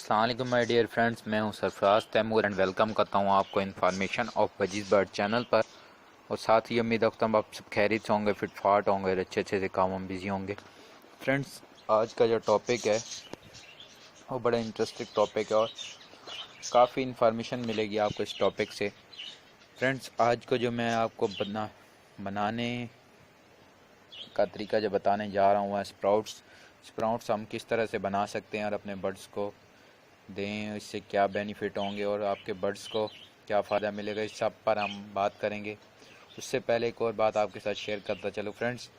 अस्सलाम वालेकुम my dear friends, मैं हूं सरफराज तैमूर एंड वेलकम करता हूं आपको इन्फॉर्मेशन ऑफ वजीज़ बर्ड चैनल पर। और साथ ही उम्मीद रखता हूं आप सब खैरियत से होंगे, फिट फाट होंगे और अच्छे अच्छे से कामों में बिजी होंगे। फ्रेंड्स, आज का जो टॉपिक है वो बड़ा इंटरेस्टिंग टॉपिक है और काफ़ी इन्फॉर्मेशन मिलेगी आपको इस टॉपिक से। फ्रेंड्स, आज को जो मैं आपको बनाने का तरीका जो बताने जा रहा हूँ वह स्प्राउट्स हम किस तरह से बना सकते हैं और अपने बर्ड्स को दें, इससे क्या बेनिफिट होंगे और आपके बर्ड्स को क्या फ़ायदा मिलेगा, इस सब पर हम बात करेंगे। उससे पहले एक और बात आपके साथ शेयर करता चलो। फ्रेंड्स,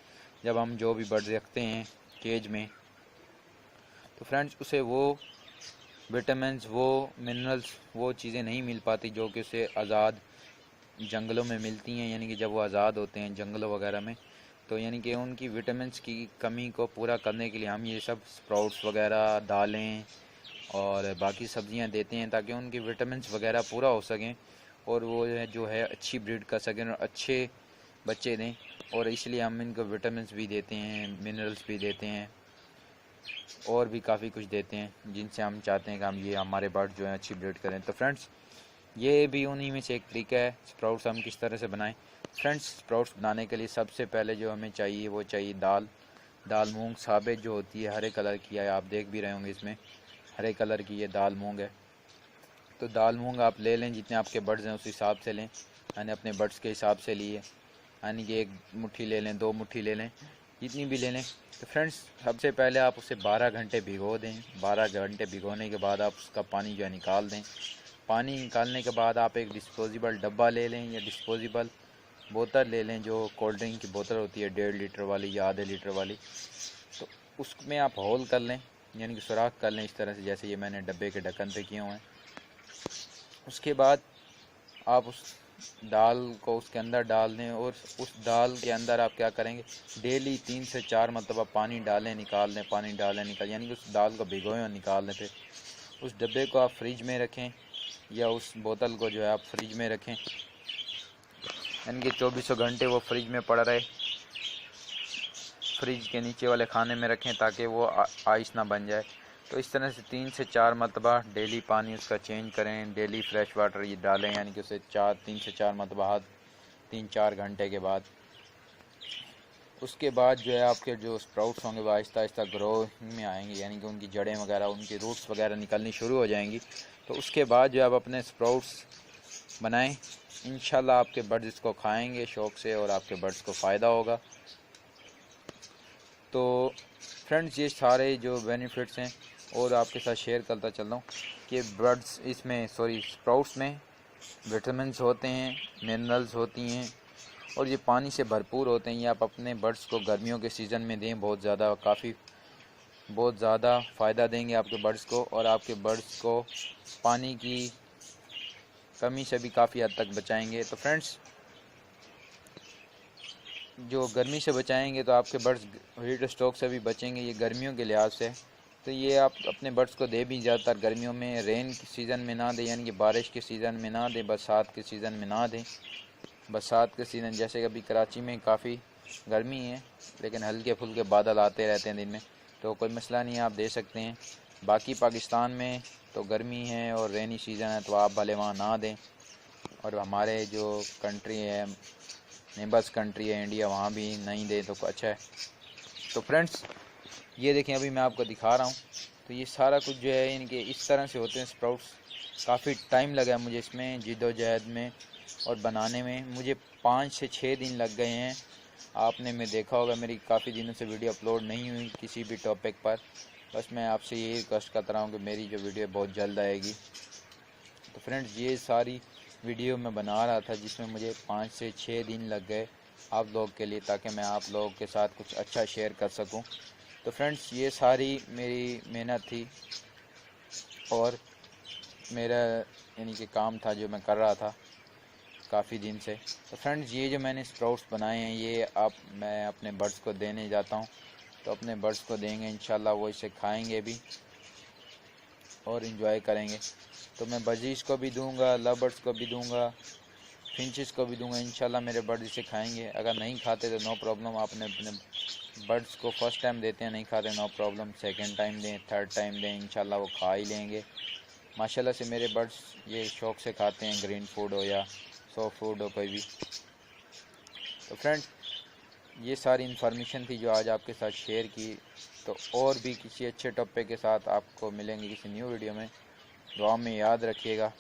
जब हम जो भी बर्ड्स रखते हैं केज में, तो फ्रेंड्स उसे वो विटामिन्स, वो मिनरल्स, वो चीज़ें नहीं मिल पाती जो कि उसे आज़ाद जंगलों में मिलती हैं। यानी कि जब वो आज़ाद होते हैं जंगलों वगैरह में, तो यानी कि उनकी विटामिन्स की कमी को पूरा करने के लिए हम ये सब स्प्राउट्स वगैरह, दालें और बाकी सब्जियां देते हैं ताकि उनकी विटामिन्स वगैरह पूरा हो सकें और वो जो है अच्छी ब्रीड कर सकें और अच्छे बच्चे दें। और इसलिए हम इनको विटामिन्स भी देते हैं, मिनरल्स भी देते हैं और भी काफ़ी कुछ देते हैं जिनसे हम चाहते हैं कि हम ये हमारे बर्ड जो है अच्छी ब्रीड करें। तो फ्रेंड्स, ये भी उन्हीं में से एक तरीका है स्प्राउट्स हम किस तरह से बनाएं। फ्रेंड्स, स्प्राउट्स बनाने के लिए सबसे पहले जो हमें चाहिए वो चाहिए दाल मूंग साबित जो होती है, हरे कलर की है, आप देख भी रहे होंगे इसमें हरे कलर की ये दाल मूंग है। तो दाल मूंग आप ले लें, जितने आपके बर्ड्स हैं उस हिसाब से लें, यानी अपने बर्ड्स के हिसाब से लिए, यानी कि 1 मुट्ठी ले लें, 2 मुट्ठी ले लें, जितनी भी ले लें। तो फ्रेंड्स, सबसे पहले आप उसे 12 घंटे भिगो दें। 12 घंटे भिगोने के बाद आप उसका पानी जो है निकाल दें। पानी निकालने के बाद आप एक डिस्पोजेबल डब्बा ले लें या डिस्पोजेबल बोतल ले लें, जो कोल्ड ड्रिंक की बोतल होती है 1.5 लीटर वाली या आधे लीटर वाली। तो उसमें आप होल कर लें, यानी कि सुराख कर लें इस तरह से, जैसे ये मैंने डब्बे के ढक्कन पे किए हुए हैं। उसके बाद आप उस दाल को उसके अंदर डाल दें और उस दाल के अंदर आप क्या करेंगे, डेली 3 से 4 मरतबा पानी डालें निकाल दें, पानी डालें निकाल, यानी कि उस दाल को भिगोएं और निकाल दें। फिर उस डब्बे को आप फ्रिज में रखें या उस बोतल को जो है आप फ्रिज में रखें, यानी कि 24 घंटे वो फ्रिज में पड़ा रहे। फ्रिज के नीचे वाले खाने में रखें ताकि वो आइस ना बन जाए। तो इस तरह से 3 से 4 मरतबा डेली पानी उसका चेंज करें, डेली फ्रेश वाटर ये डालें, यानी कि उसे 3 से 4 मरतबा हद 3-4 घंटे के बाद। उसके बाद जो है आपके जो स्प्राउट्स होंगे वो आहिस्ता आहिस्ता ग्रो में आएंगे, यानी कि उनकी जड़ें वगैरह, उनकी रूट्स वगैरह निकलनी शुरू हो जाएंगी। तो उसके बाद जो आप अपने स्प्राउट्स बनाएं, इंशाल्लाह आपके बर्ड्स इसको खाएंगे शौक़ से और आपके बर्ड्स को फ़ायदा होगा। तो फ्रेंड्स, ये सारे जो बेनिफिट्स हैं और आपके साथ शेयर करता चल रहा हूँ कि स्प्राउट्स में विटामिन्स होते हैं, मिनरल्स होती हैं और ये पानी से भरपूर होते हैं। ये आप अपने बर्ड्स को गर्मियों के सीज़न में दें, बहुत ज़्यादा फ़ायदा देंगे आपके बर्ड्स को और आपके बर्ड्स को पानी की कमी से भी काफ़ी हद तक बचाएंगे। तो फ्रेंड्स, जो गर्मी से बचाएंगे तो आपके बर्ड्स हीट स्ट्रोक से भी बचेंगे, ये गर्मियों के लिहाज से। तो ये आप अपने बर्ड्स को दे भी ज़्यादातर गर्मियों में, रेन के सीज़न में ना दें, यानी कि बारिश के सीज़न में ना दें, बरसात के सीज़न में ना दें। बरसात के सीज़न जैसे कि अभी कराची में काफ़ी गर्मी है, लेकिन हल्के फुल्के बादल आते रहते हैं दिन में, तो कोई मसला नहीं है, आप दे सकते हैं। बाकी पाकिस्तान में तो गर्मी है और रेनी सीज़न है, तो आप भले वहाँ ना दें। और हमारे जो कंट्री है, नेबर्स कंट्री है इंडिया, वहाँ भी नहीं दे तो अच्छा है। तो फ्रेंड्स, ये देखें, अभी मैं आपको दिखा रहा हूँ। तो ये सारा कुछ जो है इनके इस तरह से होते हैं स्प्राउट्स। काफ़ी टाइम लगा मुझे इसमें जिद्दोजहद में और बनाने में, मुझे 5 से 6 दिन लग गए हैं। आपने मैं देखा होगा मेरी काफ़ी दिनों से वीडियो अपलोड नहीं हुई किसी भी टॉपिक पर। बस मैं आपसे यही रिक्वेस्ट करता रहा हूँ कि मेरी जो वीडियो बहुत जल्द आएगी। तो फ्रेंड्स, ये सारी वीडियो मैं बना रहा था जिसमें मुझे 5 से 6 दिन लग गए आप लोग के लिए, ताकि मैं आप लोगों के साथ कुछ अच्छा शेयर कर सकूं। तो फ्रेंड्स, ये सारी मेरी मेहनत थी और मेरा यानी कि काम था जो मैं कर रहा था काफ़ी दिन से। तो फ्रेंड्स, ये जो मैंने स्प्राउट्स बनाए हैं ये मैं अपने बर्ड्स को देने जाता हूँ। तो अपने बर्ड्स को देंगे, इंशाल्लाह वो इसे खाएंगे भी और इन्जॉय करेंगे। तो मैं बजीज़ को भी दूंगा, लव बर्ड्स को भी दूंगा, फिंचेस को भी दूंगा। इंशाल्लाह मेरे बर्ड इसे खाएंगे। अगर नहीं खाते तो नो प्रॉब्लम, आपने अपने बर्ड्स को फर्स्ट टाइम देते हैं नहीं खाते, नो प्रॉब्लम, सेकंड टाइम दें, थर्ड टाइम दें, इंशाल्लाह वो खा ही लेंगे। माशाल्लाह से मेरे बर्ड्स ये शौक़ से खाते हैं, ग्रीन फूड हो या सॉफ्ट फूड हो कोई भी। तो फ्रेंड ये सारी इन्फॉर्मेशन थी जो आज आपके साथ शेयर की। तो और भी किसी अच्छे टॉपिक के साथ आपको मिलेंगे किसी न्यू वीडियो में। दुआ में याद रखिएगा।